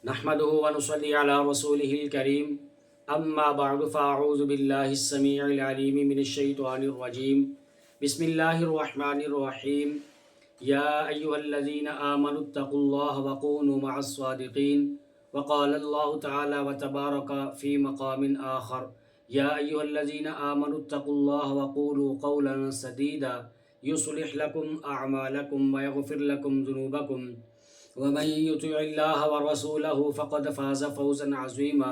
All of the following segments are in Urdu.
نحمده ونصلي على رسوله الكريم أما بعد فأعوذ بالله السميع العليم من الشيطان الرجيم بسم الله الرحمن الرحيم يا أيها الذين آمنوا اتقوا الله وكونوا مع الصادقين وقال الله تعالى وتبارك في مقام آخر يا أيها الذين آمنوا اتقوا الله وقولوا قولا سديدا يصلح لكم أعمالكم ويغفر لكم ذنوبكم ومن يطع الله ورسوله فقد فاز فوزا عظيما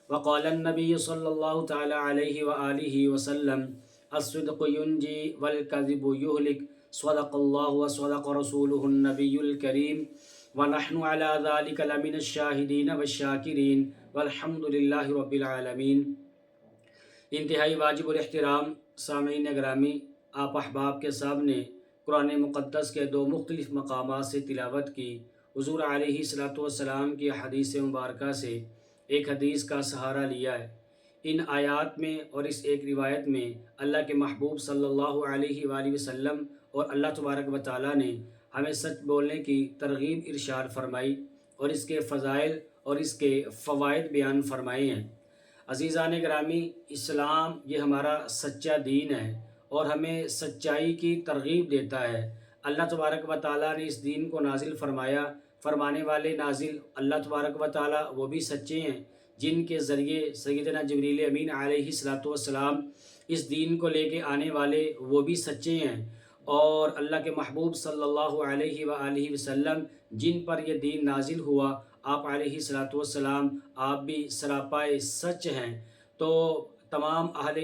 وقال النبي صلى الله تعالى عليه وآله وسلم الصدق ينجي والكذب يهلك صدق الله وصدق رسوله النبي الكريم ونحن على ذلك لمن الشاهدين والشاكرين والحمد لله رب العالمين۔ انتہائی واجب الاحترام سامعین گرامی، آپ احباب کے سامنے قرآن مقدس کے دو مختلف مقامات سے تلاوت کی حضور علیہ الصلوۃ والسلام کی حدیث مبارکہ سے ایک حدیث کا سہارا لیا ہے۔ ان آیات میں اور اس ایک روایت میں اللہ کے محبوب صلی اللہ علیہ وآلہ وسلم اور اللہ تبارک و تعالیٰ نے ہمیں سچ بولنے کی ترغیب ارشاد فرمائی اور اس کے فضائل اور اس کے فوائد بیان فرمائے ہیں۔ عزیزان گرامی، اسلام یہ ہمارا سچا دین ہے اور ہمیں سچائی کی ترغیب دیتا ہے۔ اللہ تبارک و تعالیٰ نے اس دین کو نازل فرمایا، فرمانے والے نازل اللہ تبارک و تعالیٰ وہ بھی سچے ہیں جن کے ذریعے سیدنا جبریل امین علیہ الصلوۃ والسلام اس دین کو لے کے آنے والے وہ بھی سچے ہیں، اور اللہ کے محبوب صلی اللہ علیہ وآلہ وسلم جن پر یہ دین نازل ہوا، آپ علیہ الصلوۃ والسلام آپ بھی سراپائے سچ ہیں۔ تو تمام اہل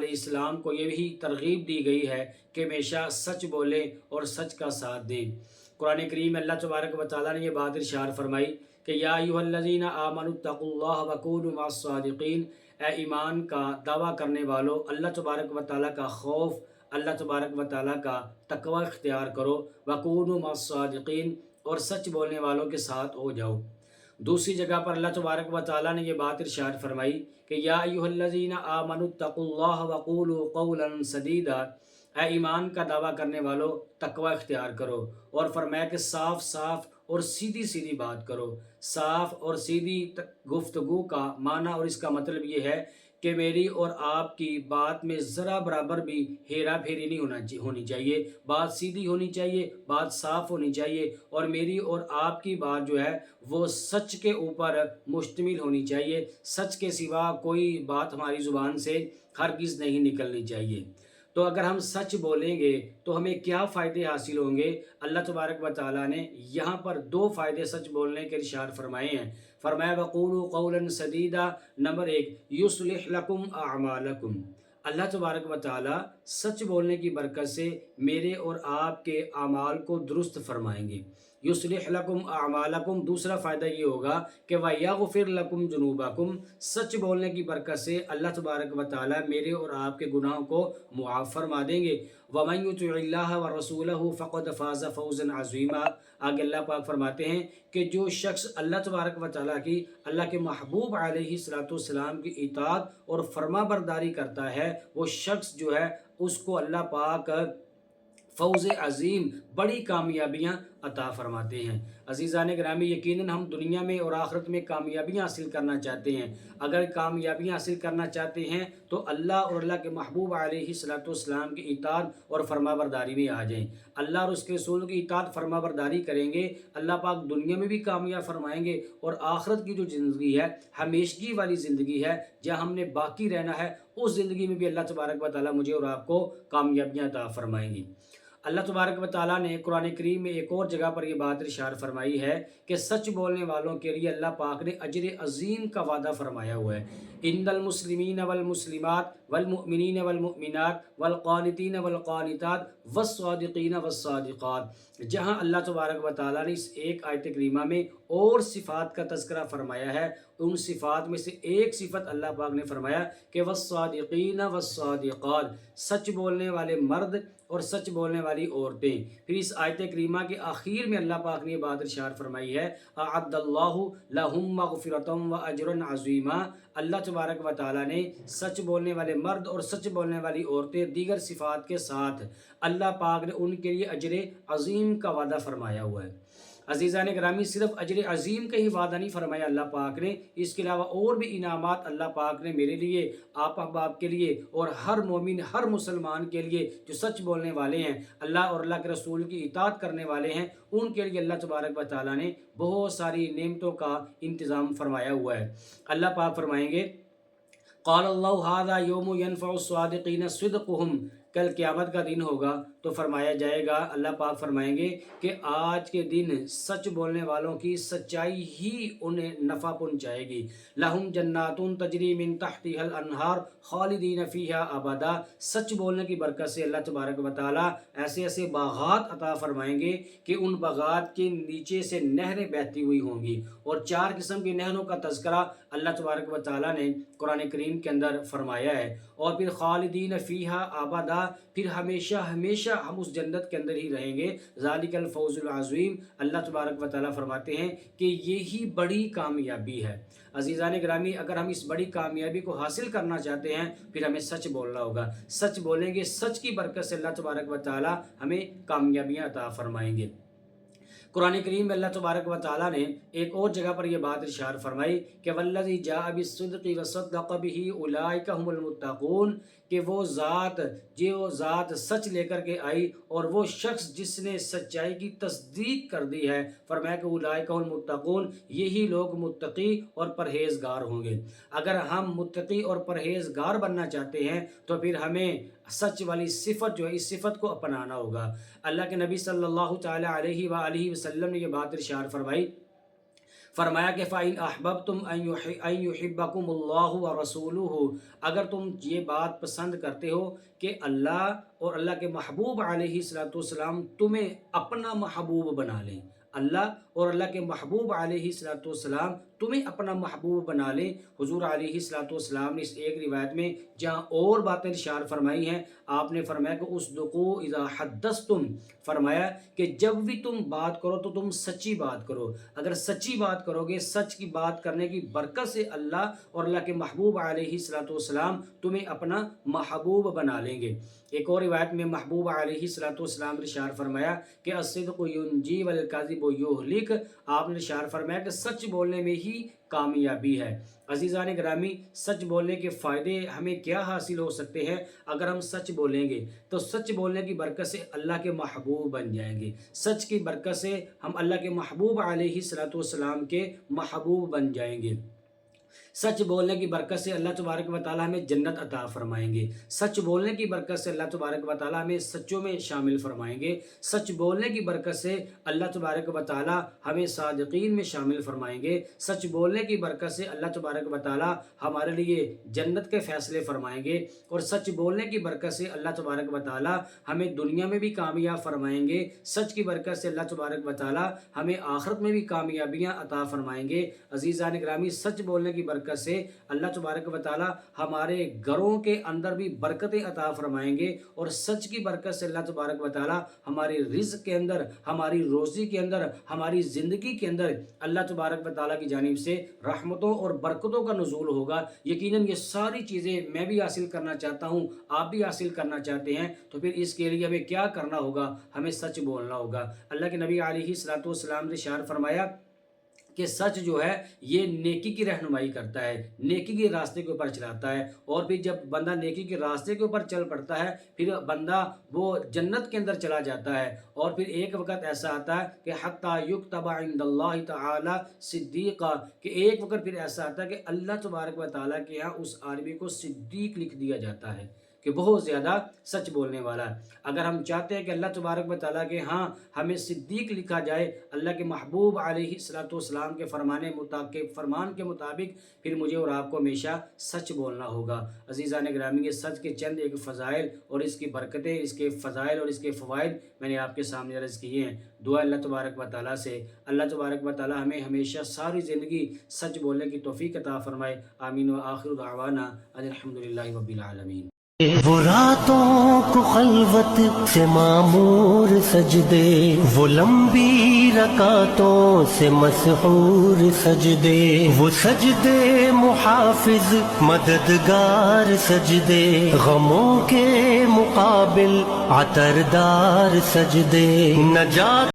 اسلام کو یہی ترغیب دی گئی ہے کہ ہمیشہ سچ بولیں اور سچ کا ساتھ دیں۔ قرآن کریم میں اللہ تبارک و تعالیٰ نے یہ بات ارشاد فرمائی کہ یا ایھا الذین آمنوا اتقوا اللہ وکونوا مع الصادقین، اے ایمان کا دعویٰ کرنے والو، اللہ تبارک و تعالیٰ کا خوف، اللہ تبارک و تعالیٰ کا تقوی اختیار کرو، وکونوا مع الصادقین، اور سچ بولنے والوں کے ساتھ ہو جاؤ۔ دوسری جگہ پر اللہ تبارک و تعالیٰ نے یہ بات ارشاد فرمائی کہ یا ایھا الذین آمنوا اتقوا اللہ وقولوا قولا سدیدا، اے ایمان کا دعویٰ کرنے والو تقوی اختیار کرو، اور فرمایا کہ صاف صاف اور سیدھی سیدھی بات کرو۔ صاف اور سیدھی گفتگو کا معنی اور اس کا مطلب یہ ہے کہ میری اور آپ کی بات میں ذرا برابر بھی ہیرا پھیری نہیں ہونی چاہیے، بات سیدھی ہونی چاہیے، بات صاف ہونی چاہیے، اور میری اور آپ کی بات جو ہے وہ سچ کے اوپر مشتمل ہونی چاہیے۔ سچ کے سوا کوئی بات ہماری زبان سے ہرگز نہیں نکلنی چاہیے۔ تو اگر ہم سچ بولیں گے تو ہمیں کیا فائدے حاصل ہوں گے؟ اللہ تبارک و تعالیٰ نے یہاں پر دو فائدے سچ بولنے کے ارشاد فرمائے ہیں۔ فرمایا وقولوا قولا سدیدا، نمبر 1 یصلح لکم اعمالکم، اللہ تبارک و تعالیٰ سچ بولنے کی برکت سے میرے اور آپ کے اعمال کو درست فرمائیں گے۔ یصلح لکم اعمالکم، دوسرا فائدہ یہ ہوگا کہ ویغفر لکم ذنوبکم، سچ بولنے کی برکت سے اللہ تبارک و تعالیٰ میرے اور آپ کے گناہوں کو معاف فرما دیں گے۔ ومن یطع اللہ ورسولہ فقد فاز فوزا عظیما، آگے اللہ پاک فرماتے ہیں کہ جو شخص اللہ تبارک و تعالیٰ کی، اللہ کے محبوب علیہ الصلوۃ والسلام کی اطاعت اور فرما برداری کرتا ہے، وہ شخص جو ہے اس کو اللہ پاک فوز عظیم، بڑی کامیابیاں عطا فرماتے ہیں۔ عزیزان گرامی، یقیناً ہم دنیا میں اور آخرت میں کامیابیاں حاصل کرنا چاہتے ہیں۔ اگر کامیابیاں حاصل کرنا چاہتے ہیں تو اللہ اور اللہ کے محبوب علیہ الصلوۃ والسلام کی اطاعت اور فرما برداری میں آ جائیں۔ اللہ اور اس کے رسول کی اطاعت فرما برداری کریں گے، اللہ پاک دنیا میں بھی کامیاب فرمائیں گے، اور آخرت کی جو زندگی ہے، ہمیشگی والی زندگی ہے جہاں ہم نے باقی رہنا ہے، اس زندگی میں بھی اللہ تبارک و تعالیٰ مجھے اور آپ کو کامیابیاں عطا فرمائیں گی۔ اللہ تبارک و تعالیٰ نے قرآن کریم میں ایک اور جگہ پر یہ بات ارشاد فرمائی ہے کہ سچ بولنے والوں کے لیے اللہ پاک نے اجر عظیم کا وعدہ فرمایا ہوا ہے۔ ان المسلمین والمسلمات والمؤمنین والمؤمنات والقانتین والقانتات والصادقین والصادقات، جہاں اللہ تبارک و تعالیٰ نے اس ایک آیت کریمہ میں اور صفات کا تذکرہ فرمایا ہے، ان صفات میں سے ایک صفت اللہ پاک نے فرمایا کہ والصادقین والصادقات، سچ بولنے والے مرد اور سچ بولنے والی عورتیں۔ پھر اس آیت کریمہ کے آخر میں اللہ پاک نے یہ بات ارشاد فرمائی ہے اعد اللہ لہم مغفرۃ و اجر عظیما، اللہ تبارک و تعالیٰ نے سچ بولنے والے مرد اور سچ بولنے والی عورتیں دیگر صفات کے ساتھ اللہ پاک نے ان کے لیے اجر عظیم کا وعدہ فرمایا ہوا ہے۔ عزیزان گرامی صرف اجر عظیم کا ہی وعدہ نہیں فرمایا اللہ پاک نے، اس کے علاوہ اور بھی انعامات اللہ پاک نے میرے لیے، آپ احباب کے لیے اور ہر مومن ہر مسلمان کے لیے جو سچ بولنے والے ہیں، اللہ اور اللہ کے رسول کی اطاعت کرنے والے ہیں، ان کے لیے اللہ تبارک و تعالیٰ نے بہت ساری نعمتوں کا انتظام فرمایا ہوا ہے۔ اللہ پاک فرمائیں گے قال اللہ ھذا یوم ینفع الصادقین صدقہم، کل قیامت کا دن ہوگا تو فرمایا جائے گا، اللہ پاک فرمائیں گے کہ آج کے دن سچ بولنے والوں کی سچائی ہی انہیں نفع پہنچائے گی۔ لہم جنات تجری من تحتها الانہار خالدین فیہا ابدا، سچ بولنے کی برکت سے اللہ تبارک و تعالیٰ ایسے ایسے باغات عطا فرمائیں گے کہ ان باغات کے نیچے سے نہریں بہتی ہوئی ہوں گی، اور 4 قسم کی نہروں کا تذکرہ اللہ تبارک و تعالیٰ نے قرآن کریم کے اندر فرمایا ہے۔ اور پھر خالدین فیہا ابدا، پھر ہمیشہ ہمیشہ ہم اس جنت کے اندر ہی رہیں گے۔ ذالک الفوز العظیم، اللہ تبارک و تعالیٰ فرماتے ہیں کہ یہی بڑی کامیابی ہے۔ عزیزان گرامی، اگر ہم اس بڑی کامیابی کو حاصل کرنا چاہتے ہیں پھر ہمیں سچ بولنا ہوگا، سچ بولیں گے، سچ کی برکت سے اللہ تبارک و تعالیٰ ہمیں کامیابیاں عطا فرمائیں گے۔ قرآن کریم میں اللہ تبارک و تعالیٰ نے ایک اور جگہ پر یہ بات ارشاد فرمائی کہ والذی جاء بالصدق وصدق به اولئک هم المتقون، کہ وہ ذات سچ لے کر کے آئی اور وہ شخص جس نے سچائی کی تصدیق کر دی ہے، فرمایا کہ اولئک هم المتقون، یہی لوگ متقی اور پرہیزگار ہوں گے۔ اگر ہم متقی اور پرہیزگار بننا چاہتے ہیں تو پھر ہمیں سچ والی صفت جو ہے اس صفت کو اپنانا ہوگا۔ اللہ کے نبی صلی اللہ تعالی علیہ وآلہ وسلم نے یہ بات ارشاد فرمایا کہ فَإِنْ أَحْبَبْتُمْ أَنْ يُحِبَّكُمُ اللَّهُ وَرَسُولُهُ، اگر تم یہ بات پسند کرتے ہو کہ اللہ اور اللہ کے محبوب علیہ السلام تمہیں اپنا محبوب بنا لیں، اللہ اور اللہ کے محبوب علیہ السلام تمہیں اپنا محبوب بنا لیں۔ حضور علیہ السلام نے اس ایک روایت میں جہاں اور باتیں ارشاد فرمائی ہیں، آپ نے فرمایا کہ اصدقوا اذا حدثتم، فرمایا کہ جب بھی تم بات کرو تو تم سچی بات کرو۔ اگر سچی بات کرو گے، سچ کی بات کرنے کی برکت سے اللہ اور اللہ کے محبوب علیہ السلام تمہیں اپنا محبوب بنا لیں گے۔ ایک اور روایت میں محبوب علیہ السلام نے ارشاد فرمایا کہ الصدق ینجی والکذب یہلک، آپ نے ارشاد فرمایا کہ سچ بولنے میں ہی کامیابی ہے۔ عزیزان گرامی، سچ بولنے کے فائدے ہمیں کیا حاصل ہو سکتے ہیں؟ اگر ہم سچ بولیں گے تو سچ بولنے کی برکت سے اللہ کے محبوب بن جائیں گے، سچ کی برکت سے ہم اللہ کے محبوب علیہ السلام کے محبوب بن جائیں گے۔ سچ بولنے کی برکت سے اللہ تبارک و تعالیٰ ہمیں جنت عطا فرمائیں گے، سچ بولنے کی برکت سے اللہ تبارک و تعالیٰ ہمیں سچوں میں شامل فرمائیں گے، سچ بولنے کی برکت سے اللہ تبارک و تعالیٰ ہمیں صادقین میں شامل فرمائیں گے، سچ بولنے کی برکت سے اللہ تبارک و تعالیٰ ہمارے لیے جنت کے فیصلے فرمائیں گے، اور سچ بولنے کی برکت سے اللہ تبارک و تعالیٰ ہمیں دنیا میں بھی کامیاب فرمائیں گے، سچ کی برکت سے اللہ تبارک و تعالیٰ ہمیں آخرت میں بھی کامیابیاں عطا فرمائیں گے۔ عزیزان گرامی، سچ بولنے کی برکت سے اللہ تبارک و تعالی ہمارے گھروں کے اندر بھی برکتیں عطا فرمائیں گے، اور سچ کی برکت سے اللہ تبارک و تعالی ہمارے رزق کے اندر، ہماری روزی کے اندر، ہماری زندگی کے اندر اللہ تبارک و تعالی کی جانب سے رحمتوں اور برکتوں کا نزول ہوگا۔ یقیناً یہ ساری چیزیں میں بھی حاصل کرنا چاہتا ہوں، آپ بھی حاصل کرنا چاہتے ہیں، تو پھر اس کے لیے ہمیں کیا کرنا ہوگا؟ ہمیں سچ بولنا ہوگا۔ اللہ کے نبی علیہ السلام نے ارشاد فرمایا کہ سچ جو ہے یہ نیکی کی رہنمائی کرتا ہے، نیکی کے راستے کے اوپر چلاتا ہے، اور پھر جب بندہ نیکی کے راستے کے اوپر چل پڑتا ہے پھر بندہ وہ جنت کے اندر چلا جاتا ہے، اور پھر ایک وقت ایسا آتا ہے کہ حتی یکتب عند اللہ تعالی صدیقہ، کہ ایک وقت پھر ایسا آتا ہے کہ اللہ تبارک و تعالیٰ کے یہاں اس آدمی کو صدیق لکھ دیا جاتا ہے کہ بہت زیادہ سچ بولنے والا ہے۔ اگر ہم چاہتے ہیں کہ اللہ تبارک و تعالیٰ کے ہاں ہمیں صدیق لکھا جائے اللہ کے محبوب علیہ السلام کے فرمان کے مطابق، پھر مجھے اور آپ کو ہمیشہ سچ بولنا ہوگا۔ عزیزان گرامی، یہ سچ کے چند ایک فضائل اور اس کی برکتیں، اس کے فضائل اور اس کے فوائد میں نے آپ کے سامنے عرض کیے ہیں۔ دعا اللہ تبارک و تعالیٰ سے اللہ تبارک و تعالیٰ ہمیں ہمیشہ ساری زندگی سچ بولنے کی توفیق عطا فرمائے۔ آمین و آخر دعوانا ان الحمدللہ رب العالمین۔ وہ راتوں کو خلوت سے معمور سجدے، وہ لمبی رکعتوں سے مسحور سجدے، وہ سجدے محافظ مددگار سجدے، غموں کے مقابل عطردار سجدے، نجات